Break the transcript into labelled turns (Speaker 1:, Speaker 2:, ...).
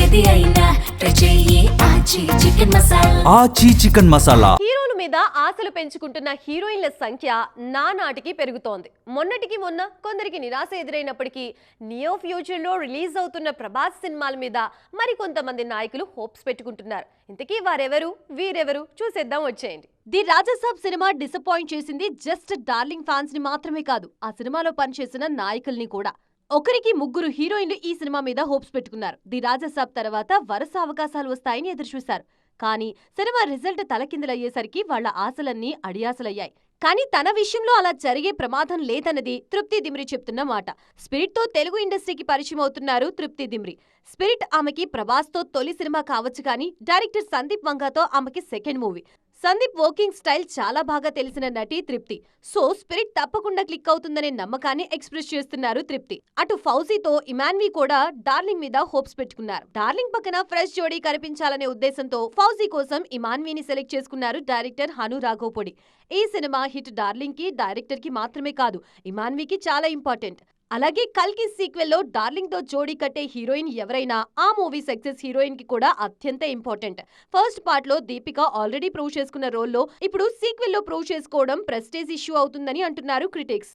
Speaker 1: ఏది అయినా ట్రై చెయ్యి ఆచి చికెన్ మసాలా.
Speaker 2: ఆచి చికెన్ మసాలా.
Speaker 3: హీరోల మీద ఆశలు పెంచుకుంటున్న హీరోయిన్ల సంఖ్య నానాటికి పెరుగుతోంది. మొన్నటికి మొన్న కొందరికి నిరాశ ఎదురైనప్పటికీ నియో ఫ్యూచర్ లో రిలీజ్ అవుతున్న ప్రభాస్ సినిమాల మీద మరికొంతమంది నాయకులు హోప్స్ పెట్టుకుంటున్నారు. ఇంతకీ వారెవరు వీరెవరు చూసేద్దాం వచ్చేయండి. ది రాజాసాబ్ సినిమా డిసప్పాయింట్ చేసింది జస్ట్ డార్లింగ్ ఫ్యాన్స్ ని మాత్రమే కాదు, ఆ సినిమాలో పనిచేసిన నాయకుల్ని కూడా. ఒకరికి ముగ్గురు హీరోయిన్లు ఈ సినిమా మీద హోప్స్ పెట్టుకున్నారు. ది రాజాసాబ్ తర్వాత వరుస అవకాశాలు వస్తాయని ఎదురుచూశారు. కానీ సినిమా రిజల్ట్ తలకిందులయ్యేసరికి వాళ్ల ఆశలన్నీ అడియాసలయ్యాయి. కానీ తన విషయంలో అలా జరిగే ప్రమాదం లేదన్నది తృప్తి దిమ్రి చెప్తున్న మాట. స్పిరిట్ తో తెలుగు ఇండస్ట్రీకి పరిచయం అవుతున్నారు తృప్తి దిమ్రి. స్పిరిట్ ఆమెకి ప్రభాస్ తో తొలి సినిమా కావచ్చు, కానీ డైరెక్టర్ సందీప్ వంగాతో ఆమెకి second movie. Sandeep working style చాలా బాగా తెలిసిన నటి తృప్తి. సో స్పిరిట్ తప్పకుండా క్లిక్ అవుతుందనే నమ్మకాన్ని ఎక్స్ప్రెస్ చేస్తున్నారు తృప్తి. అటు ఫౌజీతో ఇమాన్వి కూడా డార్లింగ్ మీద హోప్స్ పెట్టుకున్నారు. డార్లింగ్ పక్కన ఫ్రెష్ జోడీ కనిపించాలనే ఉద్దేశంతో ఫౌజీ కోసం ఇమాన్విని సెలెక్ట్ చేసుకున్నారు డైరెక్టర్ హను రాఘోపొడి. ఈ సినిమా హిట్ డార్లింగ్ కి, డైరెక్టర్ కి మాత్రమే కాదు, ఇమాన్వికి చాలా ఇంపార్టెంట్. అలాగే కల్కి సీక్వెల్ లో డార్లింగ్ తో జోడీ కట్టే హీరోయిన్ ఎవరైనా ఆ మూవీ సక్సెస్ హీరోయిన్ కి కూడా అత్యంత ఇంపార్టెంట్. ఫస్ట్ పార్ట్ లో దీపిక ఆల్రెడీ ప్రూవ్ చేసుకున్న రోల్లో ఇప్పుడు సీక్వెల్ లో ప్రూవ్ చేసుకోవడం ప్రెస్టేజ్ ఇష్యూ అవుతుందని అంటున్నారు క్రిటిక్స్.